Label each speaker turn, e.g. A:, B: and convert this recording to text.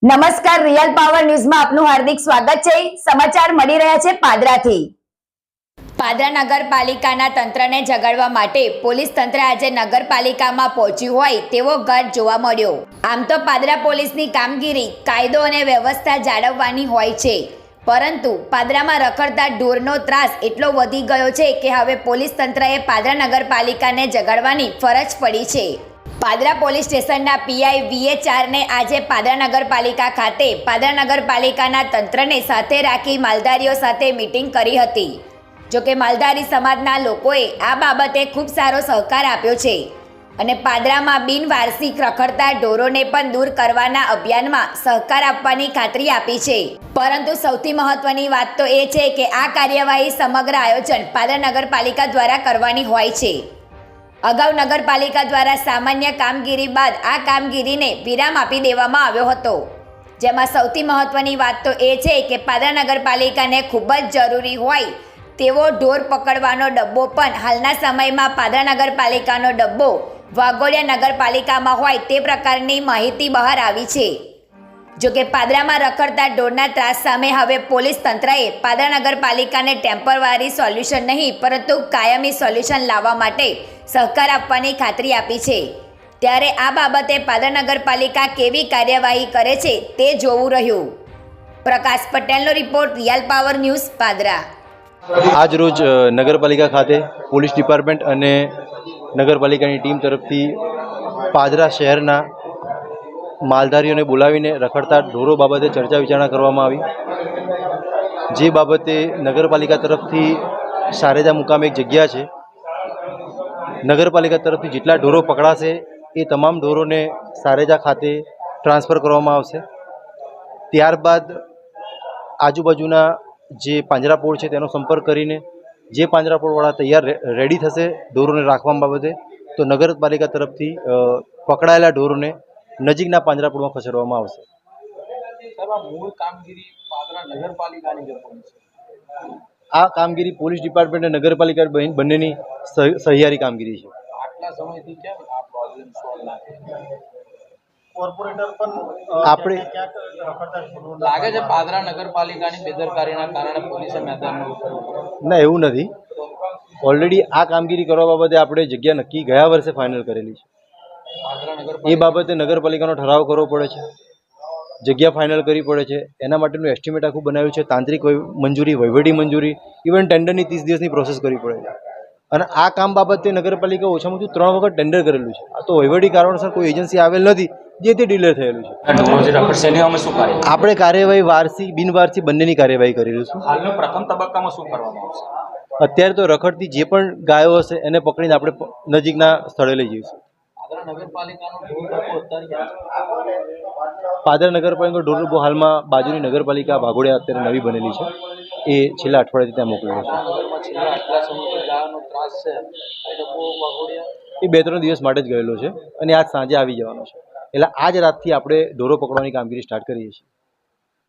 A: નમસ્કાર, real power ન્યૂઝમાં આપનું હાર્દિક સ્વાગત છે। સમાચાર મળી રહ્યા છે પાદરાથી। પાદરા નગરપાલિકાના તંત્રને જગાડવા માટે પોલીસ તંત્ર આજે નગરપાલિકામાં પહોંચ્યું હોય તેવો ઘાટ જોવા મળ્યો। આમ તો પાદરા પોલીસની કામગીરી કાયદો અને વ્યવસ્થા જાળવવાની હોય છે, પરંતુ પાદરામાં રખડતા ઢોરનો ત્રાસ એટલો વધી ગયો છે કે હવે પોલીસ તંત્રએ પાદરા નગરપાલિકાને જગાડવાની ફરજ પડી છે। પાદરા પોલીસ સ્ટેશનના પીઆઈ VA4 ને આજે પાદરા નગરપાલિકા ખાતે પાદરા નગરપાલિકાના તંત્રને સાથે રાખી માલધારીઓ સાથે મીટિંગ કરી હતી। જોકે માલધારી સમાજના લોકોએ આ બાબતે ખૂબ સારો સહકાર આપ્યો છે અને પાદરામાં બિનવારસી રખડતા ઢોરોને પણ દૂર કરવાના અભિયાનમાં સહકાર આપવાની ખાતરી આપી છે। પરંતુ સૌથી મહત્વની વાત તો એ છે કે આ કાર્યવાહી સમગ્ર આયોજન પાદરા નગરપાલિકા દ્વારા કરવાની હોય છે। અગાઉ નગરપાલિકા દ્વારા સામાન્ય કામગીરી બાદ આ કામગીરીને વિરામ આપી દેવામાં આવ્યો હતો, જેમાં સૌથી મહત્વની વાત તો એ છે કે પાદરા નગરપાલિકાને ખૂબ જ જરૂરી હોય તેવો ઢોર પકડવાનો ડબ્બો પણ હાલના સમયમાં પાદરા નગરપાલિકાનો ડબ્બો વાઘોડિયા નગરપાલિકામાં હોય તે પ્રકારની માહિતી બહાર આવી છે। જોકે પાદરામાં રખડતા ઢોરના ત્રાસ સામે હવે પોલીસ તંત્રએ પાદરા નગરપાલિકાને ટેમ્પરરી સોલ્યુશન નહીં પરંતુ કાયમી સોલ્યુશન લાવવા માટે સહકાર આપવાની ખાતરી આપી છે। ત્યારે આ બાબતે પાદરા નગરપાલિકા કેવી કાર્યવાહી કરે છે તે જોવું રહ્યું। પ્રકાશ પટેલનો report, real power news, Padra.
B: આજ રોજ નગરપાલિકા ખાતે પોલીસ ડિપાર્ટમેન્ટ અને નગરપાલિકાની ટીમ તરફથી પાદરા શહેરના માલધારીઓને બોલાવીને રખડતા ઢોરો બાબતે ચર્ચા વિચારણા કરવામાં આવી, જે બાબતે નગરપાલિકા તરફથી સારેજા મુકામે એક જગ્યા છે, નગરપાલિકા તરફથી જેટલા ઢોરો પકડાશે એ તમામ ઢોરોને સારેજા ખાતે ટ્રાન્સફર કરવામાં આવશે। ત્યારબાદ આજુબાજુના જે પાંજરાપોળ છે તેનો સંપર્ક કરીને જે પાંજરાપોળવાળા તૈયાર રેડી થશે ઢોરોને રાખવા બાબતે, તો નગરપાલિકા તરફથી પકડાયેલા ઢોરોને નજીકના પાંજરાપોળમાં ખસેડવામાં આવશે। આ કામગીરી પોલીસ ડિપાર્ટમેન્ટ અને નગરપાલિકા બંનેની સહિયારી કામગીરી છે। આપણે
C: લાગે છે પાદરા નગરપાલિકાની બેદરકારીના કારણે પોલીસે મેદાનમાં
B: ના, એવું નથી। ઓલરેડી આ કામગીરી કરવા બાબતે આપણે જગ્યા નક્કી ગયા વર્ષે ફાઇનલ કરેલી છે। એ બાબતે નગરપાલિકાનો ઠરાવ કરવો પડે છે, જગ્યા ફાઇનલ કરવી પડે છે, એના માટેનું એસ્ટિમેટ આખું બનાવ્યું છે, તાંત્રિક મંજૂરી, વહીવટી મંજૂરી, ઇવન ટેન્ડરની 30 દિવસની પ્રોસેસ કરવી પડે છે। અને આ કામ બાબતે નગરપાલિકા ઓછામાં ઓછું 3 વખત ટેન્ડર કરેલું છે। આ તો વહીવટી કારણોસર કોઈ એજન્સી આવેલ નથી, જેથી ડિલે થયેલું છે। આપણે કાર્યવાહી વારસી બિનવારસી બંનેની કાર્યવાહી કરી રહીશું।
C: હાલનો પ્રથમ તબક્કામાં શું કરવામાં આવશે?
B: અત્યારે તો રખડતી જે પણ ગાયો હશે એને પકડીને આપણે નજીકના સ્થળે લઈ જઈશું। પાદરા નગરપાલિકા ઢોર ડબ્બો હાલમાં બાજુની નગરપાલિકા વાઘોડિયા અત્યારે નવી બનેલી છે, એ છેલ્લા અઠવાડિયાથી ત્યાં મોકલેલો છે। એ 2-3 દિવસ માટે જ ગયેલો છે અને આજ સાંજે આવી જવાનો છે, એટલે આજ રાતથી આપણે ઢોરો પકડવાની કામગીરી સ્ટાર્ટ કરીએ છીએ।